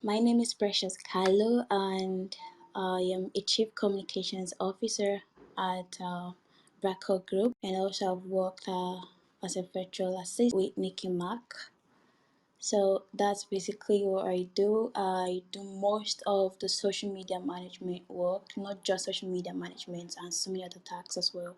My name is Precious Kalu, and I am a Chief Communications Officer at Braco Group, and also I've worked as a virtual assistant with Nikki Mac. So that's basically what I do. I do most of the social media management work, not just social media management, and so many other tasks as well.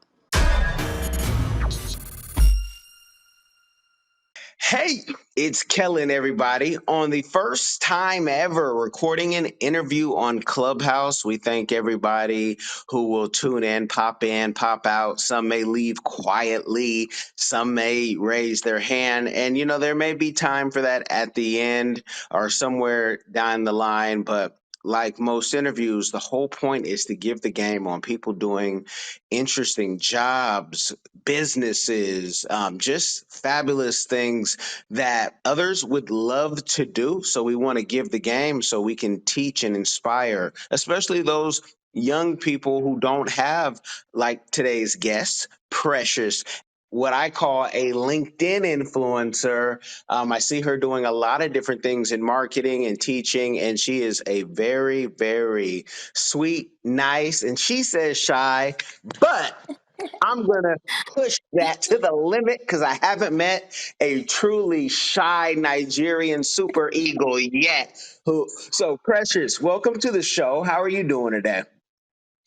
Hey, it's Kellen, everybody. On the first time ever recording an interview on Clubhouse, we thank everybody who will tune in, pop out. Some may leave quietly, some may raise their hand. And, there may be time for that at the end or somewhere down the line. But like most interviews, the whole point is to give the game on people doing interesting jobs, businesses, just fabulous things that others would love to do. So we want to give the game so we can teach and inspire, especially those young people who don't have, like today's guest, Precious. What I call a LinkedIn influencer. I see her doing a lot of different things in marketing and teaching, and she is a very, very sweet, nice, and she says shy, but I'm gonna push that to the limit because I haven't met a truly shy Nigerian super eagle yet. So Precious, welcome to the show. How are you doing today?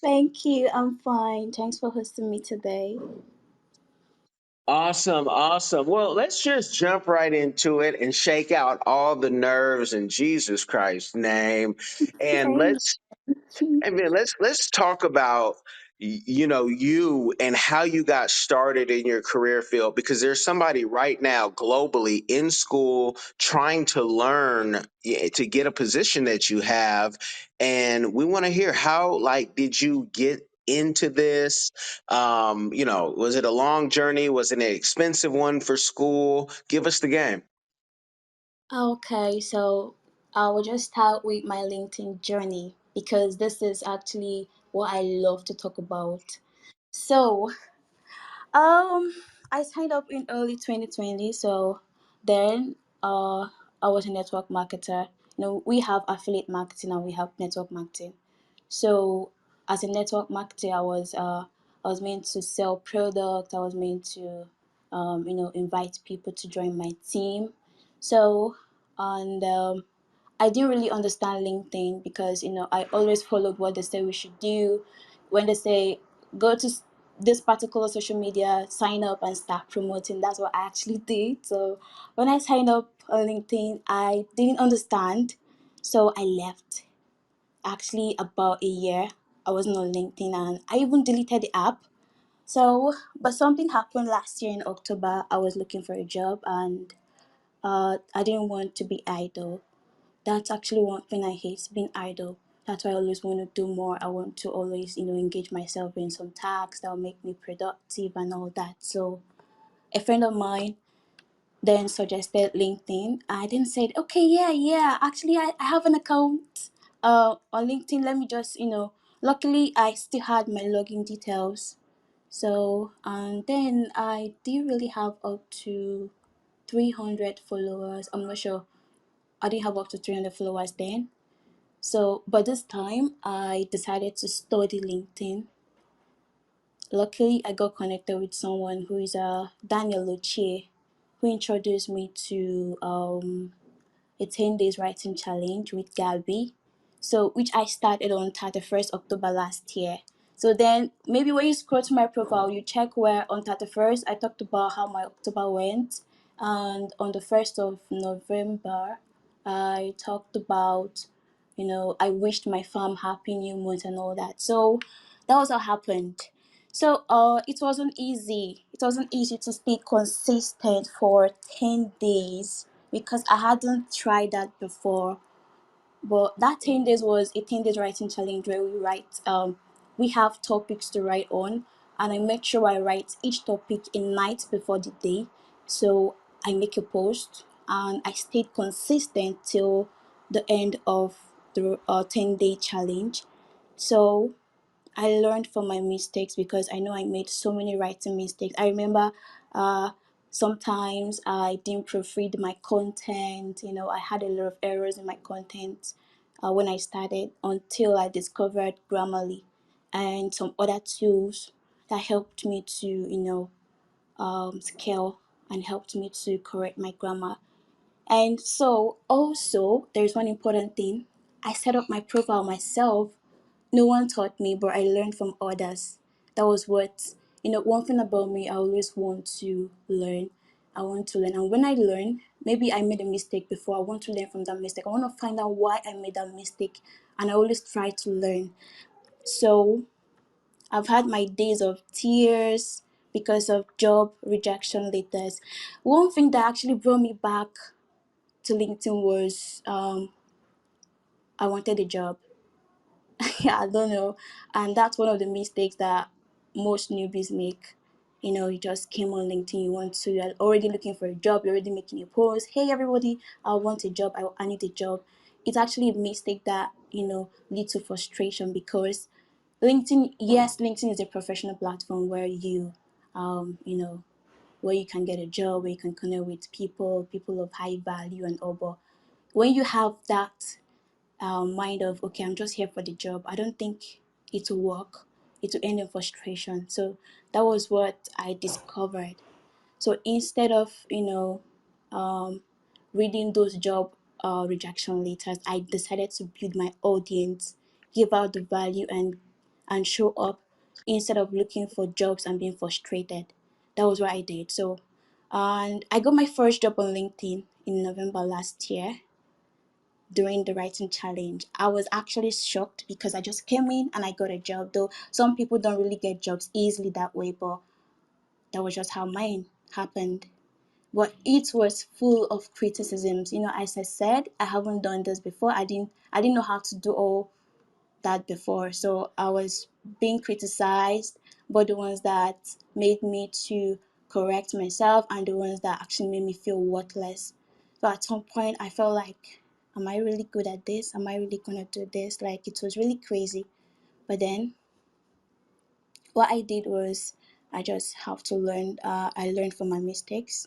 Thank you. I'm fine. Thanks for hosting me today. Awesome, awesome. Well, let's just jump right into it and shake out all the nerves in Jesus Christ's name. And Amen. let's And then let's talk about you and how you got started in your career field, because there's somebody right now globally in school trying to learn to get a position that you have, and we want to hear how, like, did you get into this? Was it a long journey? Was it an expensive one for school? Give us the game. Okay, so I will just start with my LinkedIn journey because this is actually what I love to talk about. So, um, I signed up in early 2020. So then, I was a network marketer. We have affiliate marketing and we have network marketing. So as a network marketer, I was meant to sell product. I was meant to invite people to join my team. So and I didn't really understand LinkedIn because I always followed what they say we should do. When they say go to this particular social media, sign up and start promoting, that's what I actually did. So when I signed up on LinkedIn, I didn't understand, so I left. Actually, about a year, I wasn't on LinkedIn and I even deleted the app. So, but something happened last year in October. I was looking for a job and I didn't want to be idle. That's actually one thing I hate, being idle. That's why I always want to do more. I want to always, engage myself in some tasks that will make me productive and all that. So a friend of mine then suggested LinkedIn. I then said, okay, yeah, yeah. Actually, I have an account on LinkedIn. Let me just, luckily I still had my login details. So, and then I did really have up to 300 followers. I'm not sure. I didn't have up to 300 followers then. So, but this time I decided to study LinkedIn. Luckily, I got connected with someone who is Daniel Lucia, who introduced me to a 10 days writing challenge with Gabby. So, which I started on 31st October last year. So then maybe when you scroll to my profile, you check where on 31st I talked about how my October went. And on the 1st of November, I talked about, I wished my farm happy new month and all that. So that was what happened. So it wasn't easy. It wasn't easy to stay consistent for 10 days because I hadn't tried that before. But that 10 days was a 10 days writing challenge where we have topics to write on, and I make sure I write each topic a night before the day. So I make a post and I stayed consistent till the end of the 10-day challenge. So I learned from my mistakes because I know I made so many writing mistakes. I remember uh, Sometimes I didn't proofread my content. I had a lot of errors in my content when I started, until I discovered Grammarly and some other tools that helped me to, scale and helped me to correct my grammar. And so, also, there's one important thing. I set up my profile myself. No one taught me, but I learned from others. That was what, one thing about me, I always want to learn. I want to learn. And when I learn, maybe I made a mistake before, I want to learn from that mistake. I want to find out why I made that mistake. And I always try to learn. So I've had my days of tears because of job rejection letters. One thing that actually brought me back to LinkedIn was I wanted a job. Yeah, I don't know. And that's one of the mistakes that most newbies make. You just came on LinkedIn, you're already looking for a job, you're already making a post. Hey, everybody, I want a job, I need a job. It's actually a mistake that, leads to frustration, because LinkedIn, yes, LinkedIn is a professional platform where where you can get a job, where you can connect with people of high value and all. But when you have that mind of, okay, I'm just here for the job, I don't think it will work. It will end in frustration. So that was what I discovered. So instead of reading those job rejection letters, I decided to build my audience, give out the value, and show up instead of looking for jobs and being frustrated. That was what I did. So, and I got my first job on LinkedIn in November last year during the writing challenge. I was actually shocked because I just came in and I got a job. Though some people don't really get jobs easily that way, but that was just how mine happened. But it was full of criticisms. As I said, I haven't done this before. I didn't know how to do all that before. So I was being criticized, but the ones that made me to correct myself and the ones that actually made me feel worthless. So at some point I felt like, am I really good at this? Am I really gonna do this? Like, it was really crazy. But then what I did was, I just have to learn. I learned from my mistakes,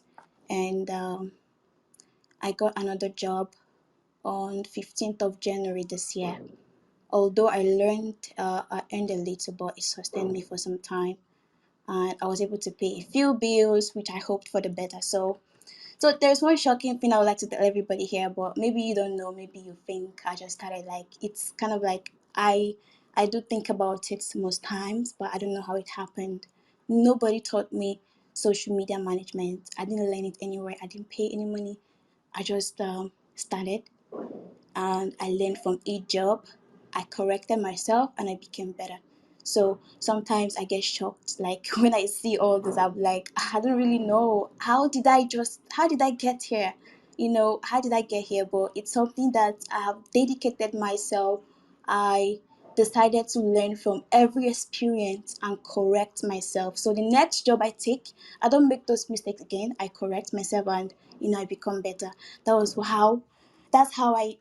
and I got another job on 15th of January this year. Although I earned a little, but it sustained me for some time, and I was able to pay a few bills, which I hoped for the better. So there's one shocking thing I would like to tell everybody here, but maybe you don't know, maybe you think I just started, like, it's kind of like I do think about it most times, but I don't know how it happened. Nobody taught me social media management. I didn't learn it anywhere. I didn't pay any money. I just started, and I learned from each job. I corrected myself and I became better. So sometimes I get shocked, like when I see all this, I'm like, I don't really know, how did I get here? How did I get here? But it's something that I have dedicated myself. I decided to learn from every experience and correct myself. So the next job I take, I don't make those mistakes again. I correct myself, and I become better. That was how that's how I,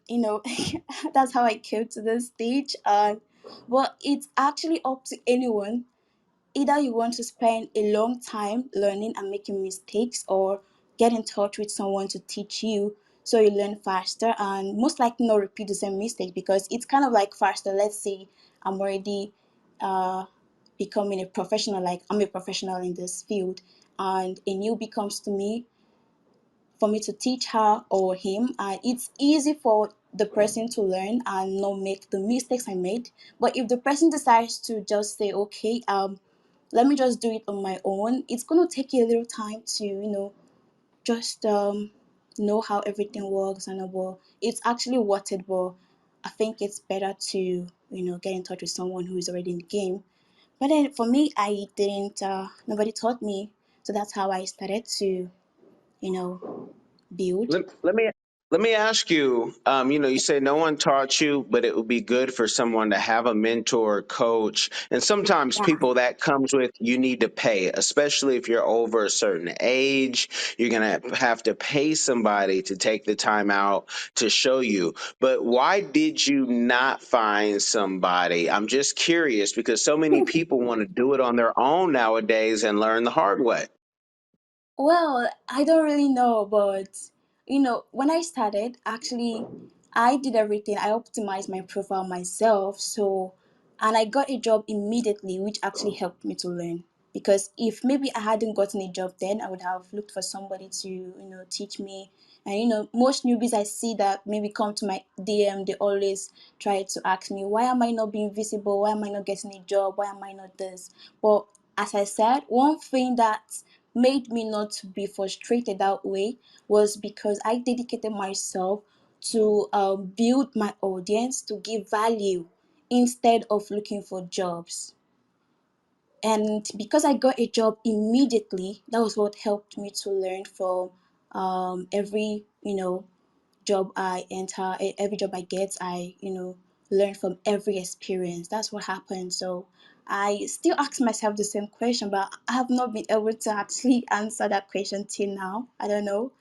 that's how I came to this stage. But it's actually up to anyone. Either you want to spend a long time learning and making mistakes, or get in touch with someone to teach you so you learn faster and most likely not repeat the same mistake, because it's kind of like faster. Let's say I'm already uh, becoming a professional, like I'm a professional in this field, and a newbie comes to me for me to teach her or him, and it's easy for the person to learn and not make the mistakes I made. But if the person decides to just say, okay, let me just do it on my own, it's going to take you a little time to just know how everything works and all. It's actually worth it, but I think it's better to get in touch with someone who is already in the game. But then for me, I didn't nobody taught me, so that's how I started to build. Let me ask you. You say no one taught you, but it would be good for someone to have a mentor, or coach, and sometimes Yeah. people that comes with you need to pay, especially if you're over a certain age. You're gonna have to pay somebody to take the time out to show you. But why did you not find somebody? I'm just curious because so many people want to do it on their own nowadays and learn the hard way. Well, I don't really know, but when I started, actually, I did everything. I optimized my profile myself, so and I got a job immediately, which actually helped me to learn. Because if maybe I hadn't gotten a job then, I would have looked for somebody to, teach me. And most newbies I see that maybe come to my DM, they always try to ask me, why am I not being visible? Why am I not getting a job? Why am I not this? But as I said, one thing that made me not to be frustrated that way was because I dedicated myself to build my audience, to give value instead of looking for jobs. And because I got a job immediately, that was what helped me to learn from every job I enter, every job I get, I learn from every experience. That's what happened. So I still ask myself the same question, but I have not been able to actually answer that question till now. I don't know.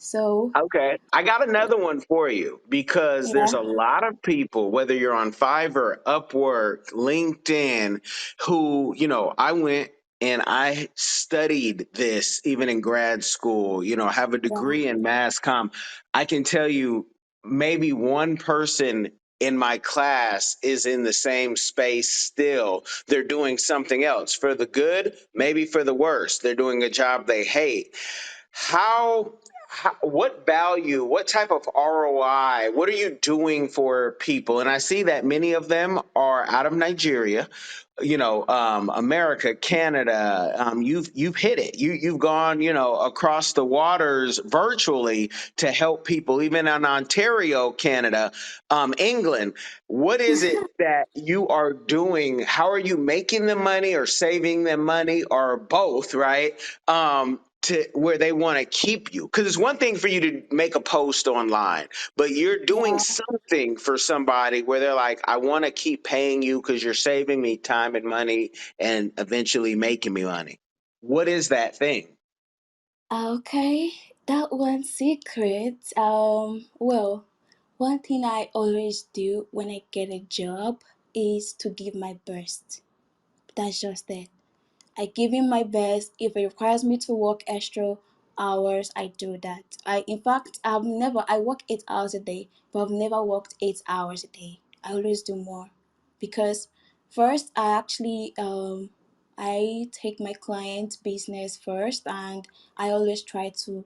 So Okay. I got another one for you because there's yeah, a lot of people, whether you're on Fiverr, Upwork, LinkedIn, who, I went and I studied this even in grad school, have a yeah, degree in mass comm. I can tell you maybe one person in my class is in the same space still. They're doing something else for the good, maybe for the worse. They're doing a job they hate. What value, what type of ROI, what are you doing for people? And I see that many of them are out of Nigeria, America, Canada. You've hit it. You've gone, across the waters virtually to help people, even in Ontario, Canada, England. What is it that you are doing? How are you making the money or saving them money or both, right? To where they want to keep you. Because it's one thing for you to make a post online, but you're doing yeah. something for somebody where they're like, I want to keep paying you because you're saving me time and money and eventually making me money. What is that thing? Okay, that one secret. Well, one thing I always do when I get a job is to give my best. That's just it. I give him my best. If it requires me to work extra hours, I do that. In fact, I work 8 hours a day, but I've never worked 8 hours a day. I always do more because first, I take my client business first, and I always try to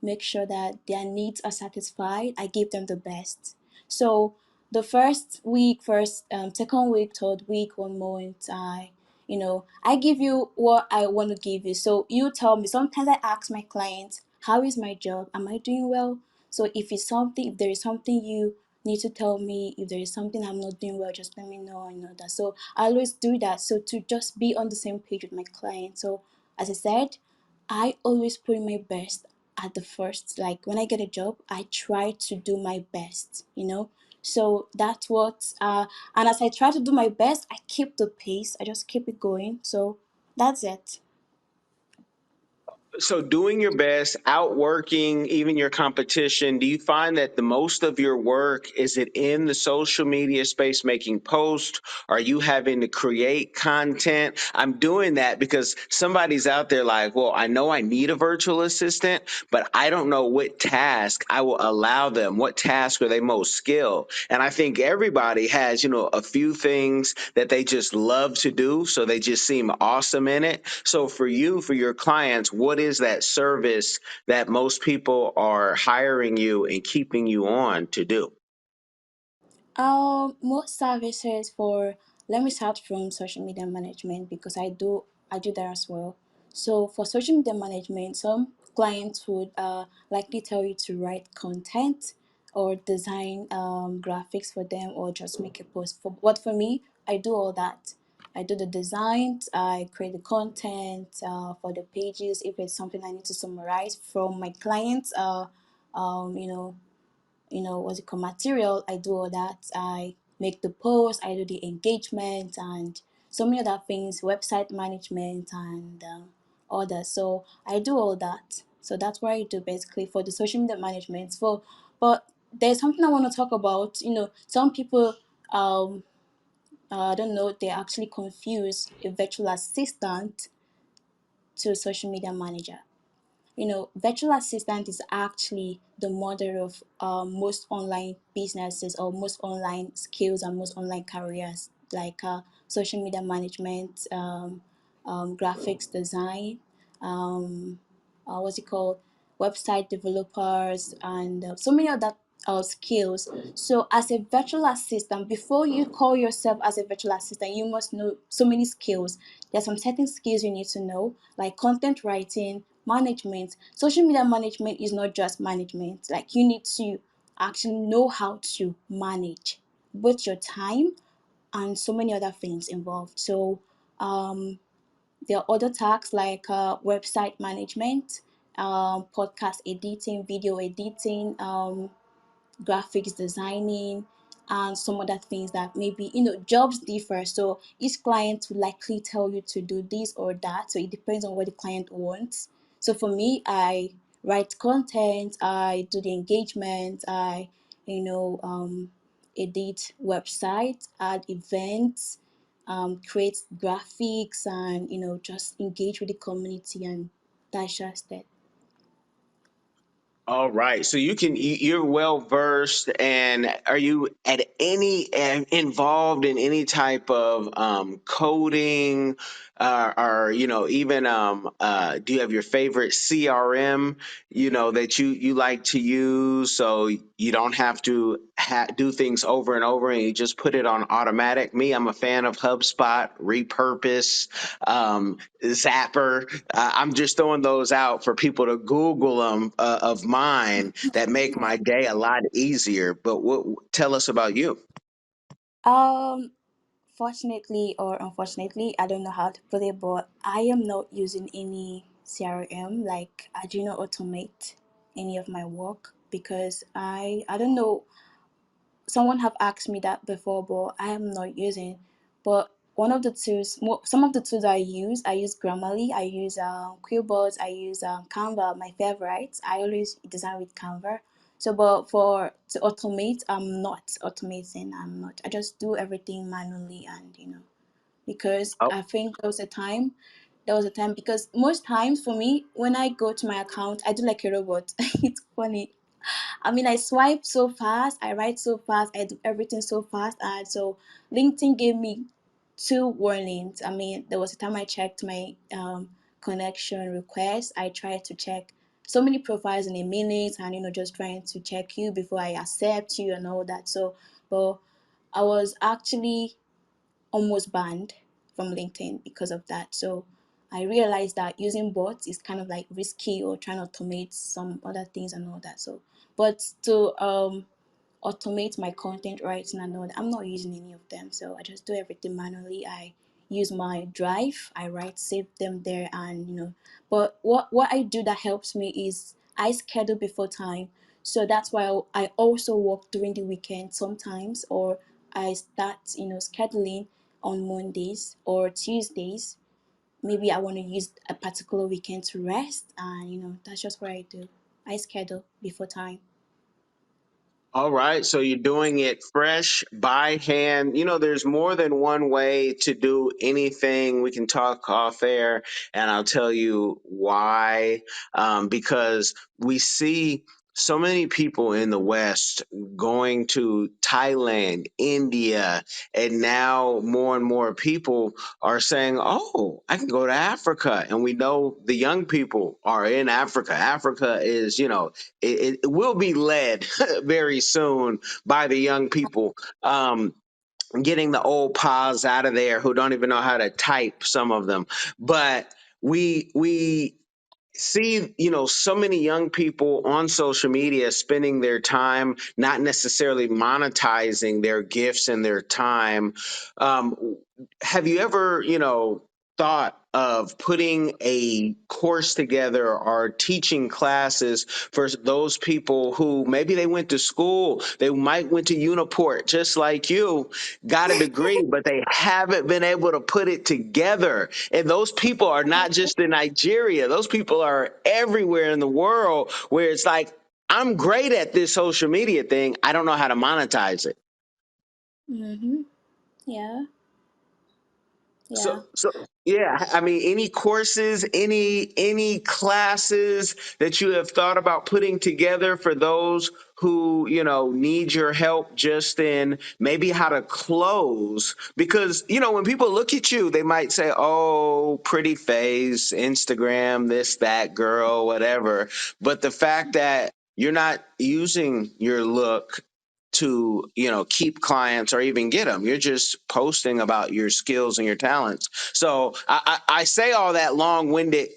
make sure that their needs are satisfied. I give them the best. So the first week, second week, third week, 1 month, I give you what I want to give you. So you tell me. Sometimes I ask my clients, how is my job? Am I doing well? So if there is something you need to tell me, if there is something I'm not doing well, just let me know and know that. So I always do that. So to just be on the same page with my client. So as I said, I always put in my best at the first. Like when I get a job, I try to do my best. So that's what and as I try to do my best, I keep the pace. I just keep it going. So that's it. So doing your best, outworking even your competition, do you find that the most of your work is it in the social media space making posts? Are you having to create content? I'm doing that because somebody's out there like, well, I know I need a virtual assistant, but I don't know what task I will allow them. What task are they most skilled? And I think everybody has, a few things that they just love to do. So they just seem awesome in it. So for you, for your clients, what is that service that most people are hiring you and keeping you on to do? Most services for let me start from social media management because I do that as well. So for social media management, some clients would likely tell you to write content or design graphics for them or just make a post. But for me, I do all that. I do the designs, I create the content for the pages. If it's something I need to summarize from my clients, um, you know, what's it called, material. I do all that. I make the post, I do the engagement and so many other things, website management and all that. So I do all that. So that's what I do basically for the social media management. But there's something I want to talk about. Some people I don't know, they actually confuse a virtual assistant to a social media manager. virtual assistant is actually the mother of most online businesses or most online skills and most online careers, like social media management, graphics design, um, what's it called, website developers, and so many other skills. So, as a virtual assistant, before you call yourself as a virtual assistant, you must know so many skills. There's some certain skills you need to know, like content writing, management. Social media management is not just management. Like, you need to actually know how to manage both your time and so many other things involved. So, there are other tasks like website management, podcast editing, video editing, graphics designing, and some other things that maybe jobs differ. So each client will likely tell you to do this or that. So it depends on what the client wants. So for me, I write content, I do the engagement, I edit websites, add events, create graphics, and just engage with the community, and that's just it. All right. So you're well versed, and are you at any involved in any type of coding, or even do you have your favorite CRM that you like to use, so you don't have to do things over and over, and you just put it on automatic? Me, I'm a fan of HubSpot, Repurpose, Zapper. I'm just throwing those out for people to Google them, of mine, that make my day a lot easier. But tell us about you. Um, Fortunately or unfortunately, I don't know how to put it, but I am not using any CRM. Like, I do not automate any of my work because I don't know, someone have asked me that before, but I am not using. But one of the tools, some of the tools I use Grammarly, I use Quillbots, I use Canva, my favorites. I always design with Canva. So, but for to automate, I'm not automating. I'm not. I just do everything manually, and because I think there was a time, because most times for me, when I go to my account, I do like a robot. It's funny. I mean, I swipe so fast, I write so fast, I do everything so fast. And so LinkedIn gave me two warnings. I mean, there was a time I checked my connection request. I tried to check so many profiles in a minute, and just trying to check you before I accept you and all that. So, but I was actually almost banned from LinkedIn because of that. So I realized that using bots is kind of like risky, or trying to automate some other things and all that. So, but to automate my content writing and all that, I'm not using any of them. So I just do everything manually. I use my drive, I write, save them there, and But what I do that helps me is I schedule before time. So that's why I also work during the weekend sometimes, or I start scheduling on Mondays or Tuesdays. Maybe I want to use a particular weekend to rest, and that's just what I do. I schedule before time. All right, so you're doing it fresh by hand. There's more than one way to do anything. We can talk off air, and I'll tell you why. Because we see so many people in the West going to Thailand, India, and now more and more people are saying, "Oh, I can go to Africa." And we know the young people are in Africa. Africa is, it will be led very soon by the young people. Getting the old paws out of there who don't even know how to type, some of them. But we see, so many young people on social media spending their time not necessarily monetizing their gifts and their time. Have you ever, thought of putting a course together or teaching classes for those people who maybe they went to school, they might went to Uniport just like you, got a degree, but they haven't been able to put it together? And those people are not just in Nigeria, those people are everywhere in the world, where it's like, I'm great at this social media thing, I don't know how to monetize it. Mm-hmm. Yeah. Yeah. So yeah, I mean, any courses, any classes that you have thought about putting together for those who, need your help just in maybe how to close? Because, when people look at you, they might say, "Oh, pretty face, Instagram, this, that girl, whatever." But the fact that you're not using your look to keep clients or even get them, you're just posting about your skills and your talents. So I say all that long-winded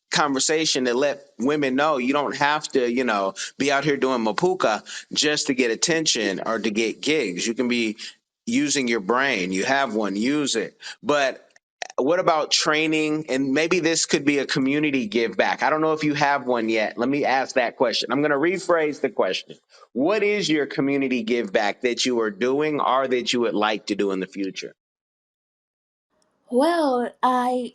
conversation to let women know you don't have to be out here doing mapuka just to get attention or to get gigs. You can be using your brain. You have one, use it. But what about training? And maybe this could be a community give back. I don't know if you have one yet. Let me ask that question. I'm going to rephrase the question. What is your community give back that you are doing or that you would like to do in the future? Well, I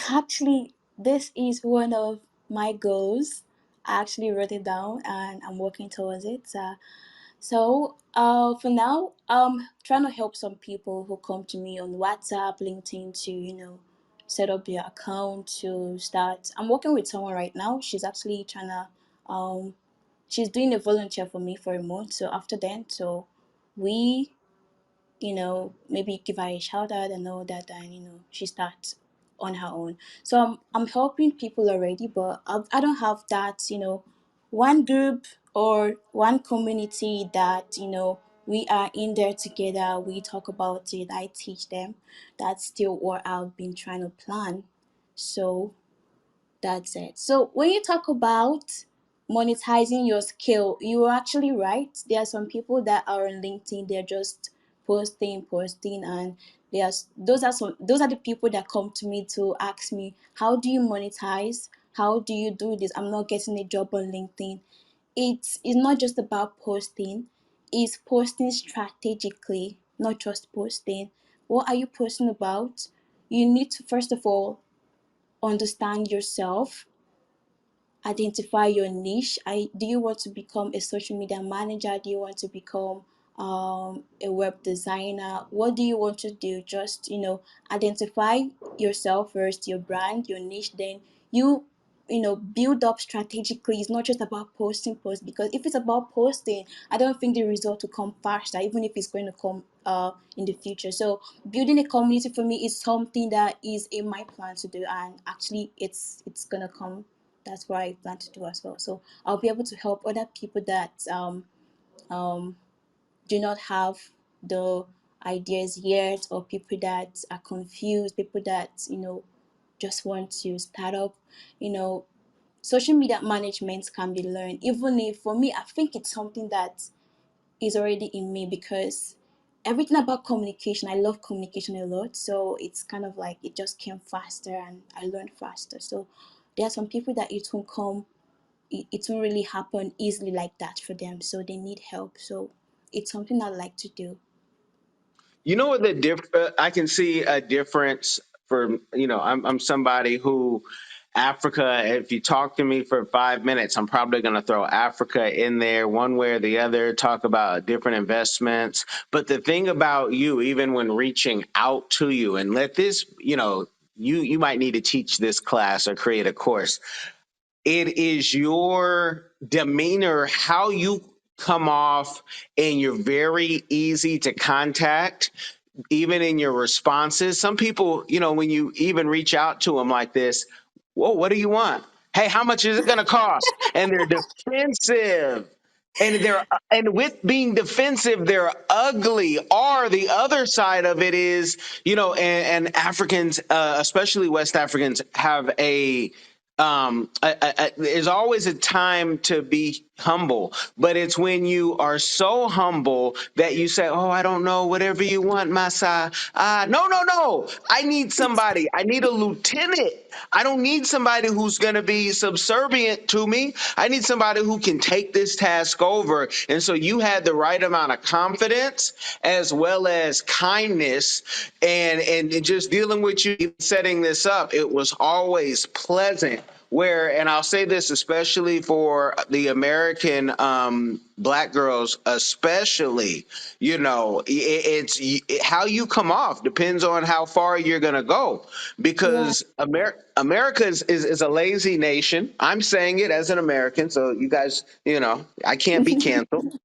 actually, this is one of my goals. I actually wrote it down and I'm working towards it. For now, trying to help some people who come to me on WhatsApp, LinkedIn to, set up their account to start. I'm working with someone right now. She's actually trying to, she's doing a volunteer for me for a month. So after then, so we maybe give her a shout out and all that, and she starts on her own. So I'm helping people already, but I don't have that, one group or one community that, we are in there together, we talk about it, I teach them. That's still what I've been trying to plan. So that's it. So when you talk about monetizing your skill, you're actually right. There are some people that are on LinkedIn, they're just posting, and those are the people that come to me to ask me, how do you monetize? How do you do this? I'm not getting a job on LinkedIn. It's not just about posting, it's posting strategically, not just posting. What are you posting about? You need to first of all understand yourself, identify your niche. Do you want to become a social media manager? Do you want to become a web designer? What do you want to do? Just identify yourself first, your brand, your niche. Then you build up strategically. It's not just about posting posts, because if it's about posting, I don't think the result will come faster, even if it's going to come in the future. So building a community for me is something that is in my plan to do, and actually it's gonna come. That's what I plan to do as well. So I'll be able to help other people that um, do not have the ideas yet, or people that are confused, people that just want to start up. You know, social media management can be learned. Even if for me, I think it's something that is already in me, because everything about communication, I love communication a lot. So it's kind of like it just came faster and I learned faster. So there are some people that it won't really happen easily like that for them, so they need help. So it's something I like to do. You know what I can see a difference for, I'm somebody who Africa, if you talk to me for 5 minutes, I'm probably going to throw Africa in there one way or the other, talk about different investments. But the thing about you, even when reaching out to you, and let this, you might need to teach this class or create a course. It is your demeanor, how you come off, and you're very easy to contact even in your responses. Some people, when you even reach out to them like this, whoa, what do you want? Hey, how much is it going to cost? And they're defensive. And with being defensive, they're ugly. Or the other side of it is, and Africans, especially West Africans, have there's always a time to be humble, but it's when you are so humble that you say, "Oh, I don't know, whatever you want, Masa." No, no, no. I need somebody. I need a lieutenant. I don't need somebody who's going to be subservient to me. I need somebody who can take this task over. And so you had the right amount of confidence as well as kindness, and just dealing with you, setting this up. It was always pleasant where, and I'll say this especially for the American black girls, especially, how you come off depends on how far you're going to go, Yeah. because America is a lazy nation. I'm saying it as an American, so you guys, I can't be canceled.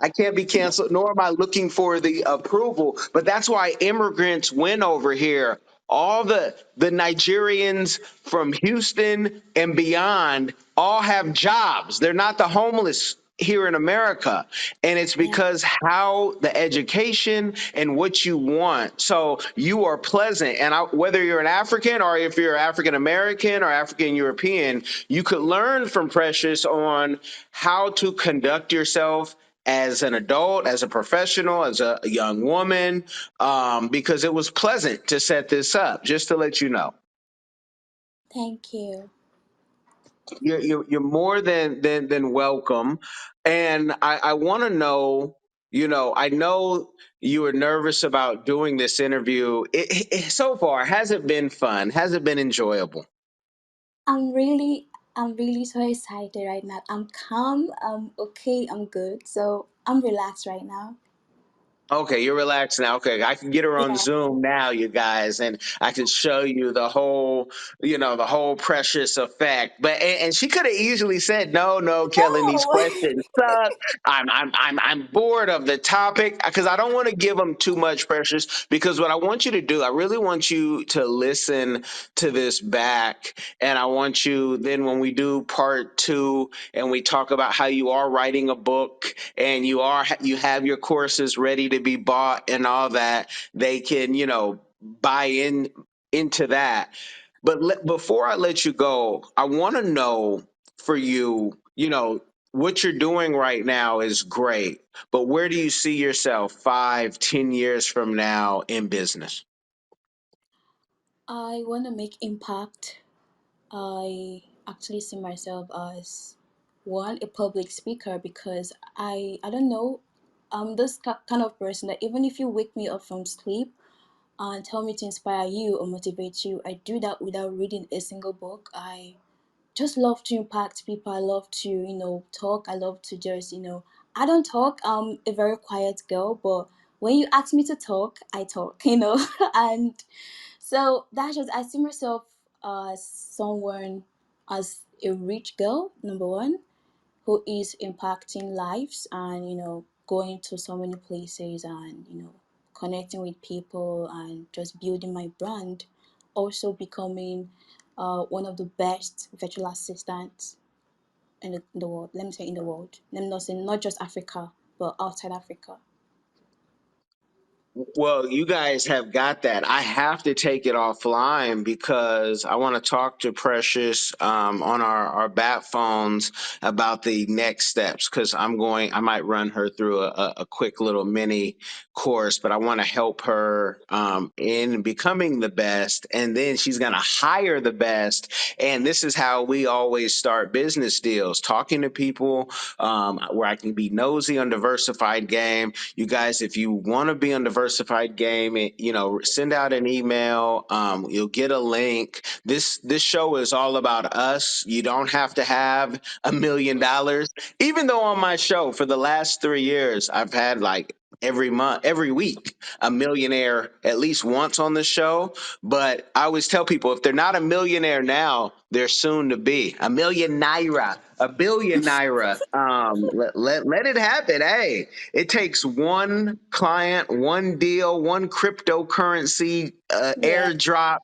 I can't be canceled, nor am I looking for the approval. But that's why immigrants win over here. All the Nigerians from Houston and beyond all have jobs. They're not the homeless here in America. And it's Yeah. because how the education and what you want. So you are pleasant. And whether you're an African or if you're African American or African European, you could learn from Precious on how to conduct yourself as an adult, as a professional, as a young woman, because it was pleasant to set this up, just to let you know. Thank you. You're more than welcome. And I want to know, I know you were nervous about doing this interview. So far, has it been fun? Has it been enjoyable? I'm really so excited right now. I'm calm. I'm okay. I'm good. So I'm relaxed right now. Okay, you're relaxed now. Okay, I can get her on Yeah. Zoom now, you guys, and I can show you the whole Precious effect. But and she could have easily said, "No, no, Kellen, these No. questions suck. I'm bored of the topic," because I don't want to give them too much, Precious. Because what I want you to do, I really want you to listen to this back, and I want you then when we do part two and we talk about how you are writing a book and you have your courses ready to be bought and all that, they can buy into that. But before I let you go, I want to know for you, what you're doing right now is great, but where do you see yourself 5, 10 years from now in business? I want to make impact. I actually see myself as one a public speaker because I don't know, I'm this kind of person that even if you wake me up from sleep and tell me to inspire you or motivate you, I do that without reading a single book. I just love to impact people. I love to, talk. I love to just, I don't talk. I'm a very quiet girl, but when you ask me to talk, I talk, and so that's just, I see myself as someone, as a rich girl, number one, who is impacting lives and, going to so many places and, connecting with people and just building my brand. Also becoming one of the best virtual assistants in the world. Let me say in the world. Let me not say not just Africa, but outside Africa. Well, you guys have got that. I have to take it offline because I want to talk to Precious on our bat phones about the next steps. Because I might run her through a quick little mini course, but I want to help her in becoming the best. And then she's going to hire the best. And this is how we always start business deals, talking to people where I can be nosy on Diversified Game. You guys, if you want to be on Diversified Game, send out an email. You'll get a link. This show is all about us. You don't have to have $1 million. Even though on my show for the last 3 years, I've had like every month, every week, a millionaire at least once on the show. But I always tell people if they're not a millionaire now, they're soon to be a million naira, a billion naira. Let it happen. Hey, it takes one client, one deal, one cryptocurrency Yeah. airdrop.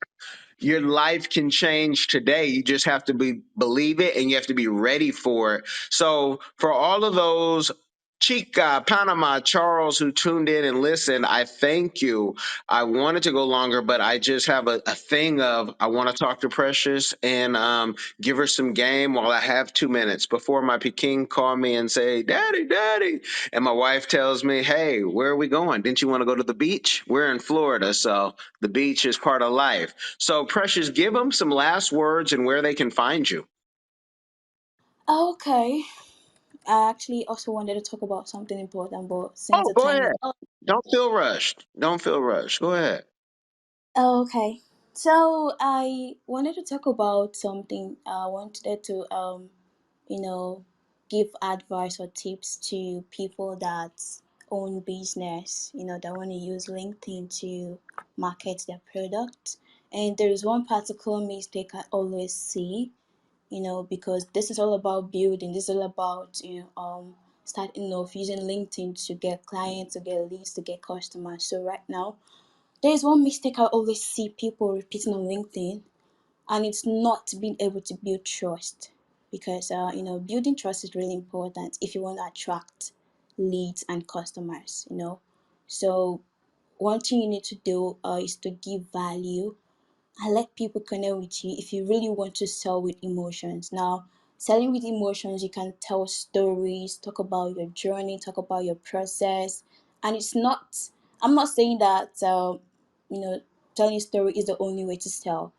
Your life can change today. You just have to believe it and you have to be ready for it. So for all of those Chica, Panama, Charles who tuned in and listened, I thank you. I wanted to go longer, but I just have a thing of I want to talk to Precious and give her some game while I have 2 minutes before my Peking call me and say, Daddy, Daddy. And my wife tells me, Hey, where are we going? Didn't you want to go to the beach? We're in Florida, so the beach is part of life. So, Precious, give them some last words and where they can find you. Okay. I actually also wanted to talk about something important, but since Oh, the go time is ahead. up. Don't feel rushed. Don't feel rushed. Go ahead. Okay. So I wanted to talk about something. I wanted to you know give advice or tips to people that own business, that want to use LinkedIn to market their product. And there is one particular mistake I always see, because this is all about building. This is all about starting off using LinkedIn to get clients, to get leads, to get customers. So right now, there is one mistake I always see people repeating on LinkedIn, and it's not being able to build trust. Because building trust is really important if you want to attract leads and customers. So one thing you need to do is to give value and let people connect with you if you really want to sell with emotions. Now, selling with emotions, you can tell stories, talk about your journey, talk about your process. And I'm not saying that, you know, telling a story is the only way to sell.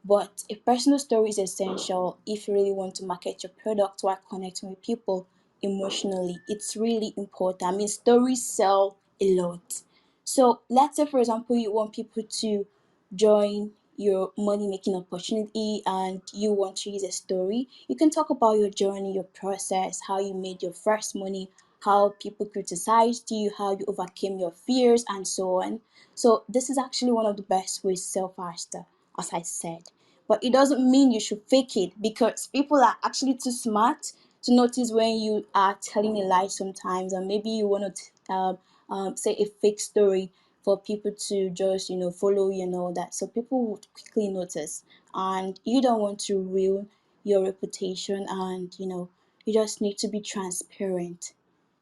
But a personal story is essential if you really want to market your product while connecting with people emotionally. It's really important. I mean, stories sell a lot. So let's say, for example, you want people to join your money making opportunity and you want to use a story. You can talk about your journey, your process, how you made your first money, how people criticized you, how you overcame your fears, and so on. So this is actually one of the best ways to sell faster, as I said. But it doesn't mean you should fake it, because people are actually too smart to notice when you are telling a lie sometimes, and maybe you want to say a fake story for people to just follow you and all that. So people would quickly notice, and you don't want to ruin your reputation, and you just need to be transparent.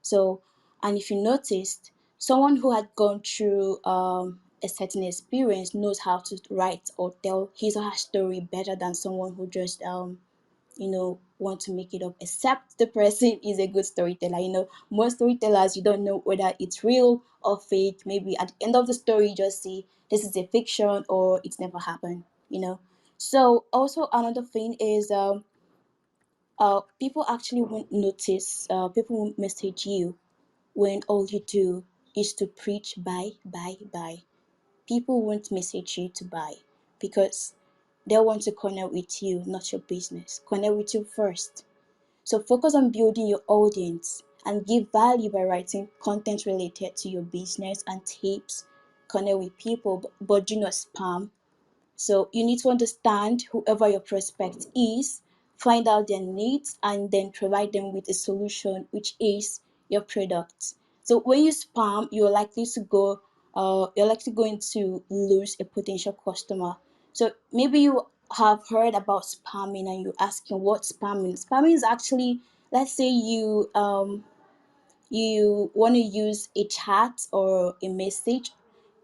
So, and if you noticed, someone who had gone through a certain experience knows how to write or tell his or her story better than someone who just want to make it up, except the person is a good storyteller. Most storytellers, you don't know whether it's real or fake. Maybe at the end of the story you just see this is a fiction or it's never happened. So also another thing is people actually won't notice, people won't message you when all you do is to preach buy, buy, buy. People won't message you to buy, because they want to connect with you, not your business. Connect with you first. So focus on building your audience and give value by writing content related to your business and tips. Connect with people, but do not spam. So you need to understand whoever your prospect is, find out their needs, and then provide them with a solution, which is your product. So when you spam, you're likely going to lose a potential customer. So maybe you have heard about spamming and you're asking what spamming. Spamming is actually, let's say you want to use a chat or a message,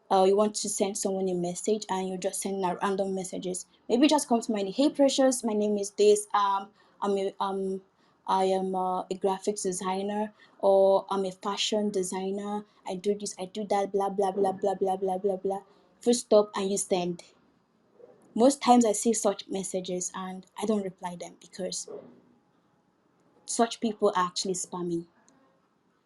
you want to send someone a message and you're just sending out random messages. Maybe just come to mind, hey precious, my name is this, I am a graphics designer, or I'm a fashion designer, I do this, I do that, blah blah blah blah blah blah blah blah. First stop, and you send. Most times I see such messages and I don't reply them, because such people are actually spamming.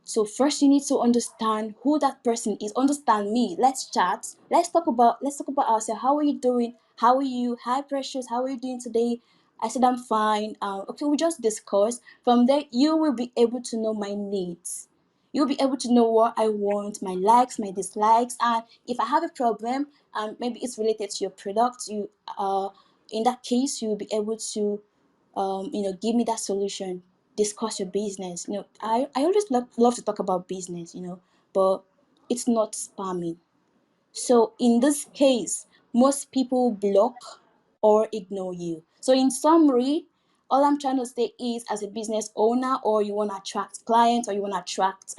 So first you need to understand who that person is. Understand me. Let's chat. Let's talk about ourselves. How are you doing? How are you? Hi precious. How are you doing today? I said I'm fine. Okay, we just discuss. From there you will be able to know my needs. You'll be able to know what I want, my likes, my dislikes, and if I have a problem and maybe it's related to your product, you in that case you'll be able to give me that solution, discuss your business. I always love to talk about business, but it's not spamming. So in this case, most people block or ignore you. So in summary, all I'm trying to say is, as a business owner, or you want to attract clients, or you want to attract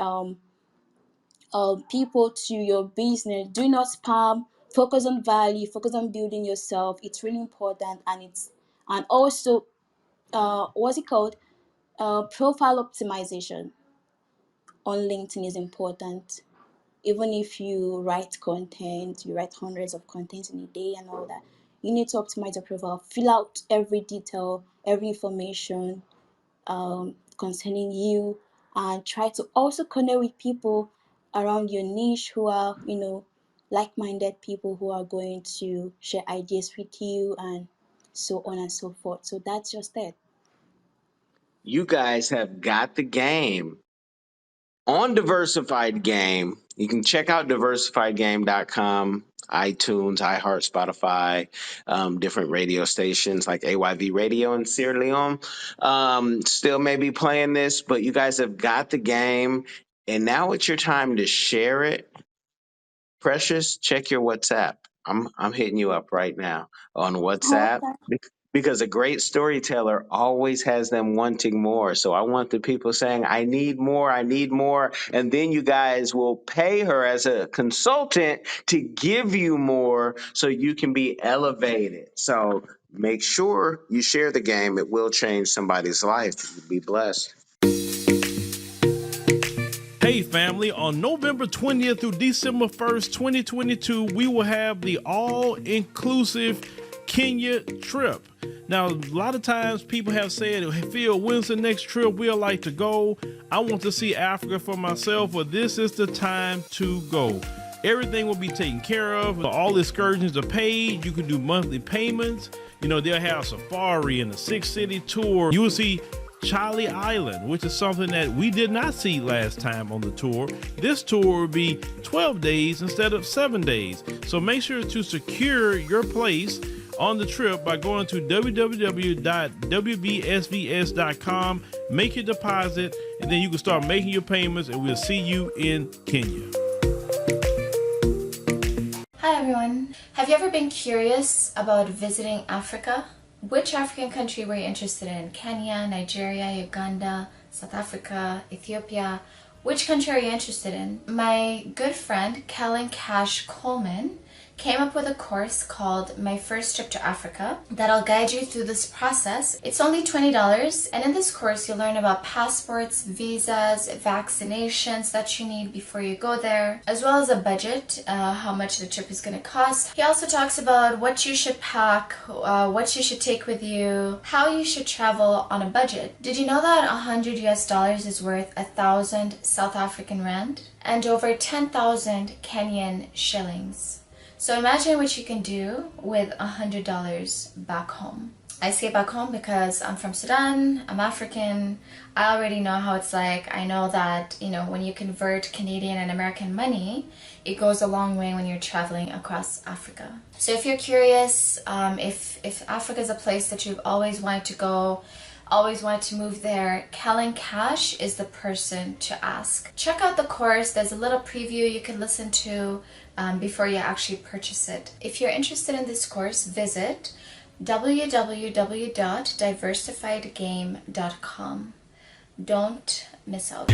people to your business, do not spam. Focus on value, focus on building yourself. It's really important. And also, what's it called, profile optimization on LinkedIn is important. Even if you write content, you write hundreds of contents in a day and all that, you need to optimize your profile. Fill out every detail, every information concerning you, and try to also connect with people around your niche who are, like-minded people who are going to share ideas with you and so on and so forth. So that's just it. You guys have got the game on Diversified Game. You can check out diversifiedgame.com, iTunes, iHeart, Spotify, different radio stations like AYV Radio in Sierra Leone. Still may be playing this, but you guys have got the game. And now it's your time to share it. Precious, check your WhatsApp. I'm hitting you up right now on WhatsApp Okay. because a great storyteller always has them wanting more. So I want the people saying, I need more. And then you guys will pay her as a consultant to give you more so you can be elevated. So make sure you share the game. It will change somebody's life. You'll be blessed. Hey family, on November 20th through December 1st, 2022, we will have the all-inclusive Kenya trip. Now, a lot of times people have said, hey, Phil, when's the next trip we'd like to go? I want to see Africa for myself, but this is the time to go. Everything will be taken care of. All excursions are paid. You can do monthly payments. You know, they'll have safari and a 6-city tour. You will see Charlie Island, which is something that we did not see last time on the tour. This tour will be 12 days instead of 7 days. So make sure to secure your place on the trip by going to www.wbsvs.com, make your deposit, and then you can start making your payments, and we'll see you in Kenya. Hi everyone. Have you ever been curious about visiting Africa? Which African country were you interested in? Kenya, Nigeria, Uganda, South Africa, Ethiopia? Which country are you interested in? My good friend, Kellen Cash Coleman, came up with a course called My First Trip to Africa that'll guide you through this process. It's only $20, and in this course you'll learn about passports, visas, vaccinations that you need before you go there, as well as a budget, how much the trip is going to cost. He also talks about what you should pack, what you should take with you, how you should travel on a budget. Did you know that $100 is worth 1,000 South African rand and over 10,000 Kenyan shillings? So imagine what you can do with $100 back home. I say back home because I'm from Sudan, I'm African, I already know how it's like. I know that, you know, when you convert Canadian and American money, it goes a long way when you're traveling across Africa. So if you're curious, if Africa is a place that you've always wanted to go, always wanted to move there, Kellen Cash is the person to ask. Check out the course. There's a little preview you can listen to before you actually purchase it. If you're interested in this course, visit www.diversifiedgame.com. Don't miss out.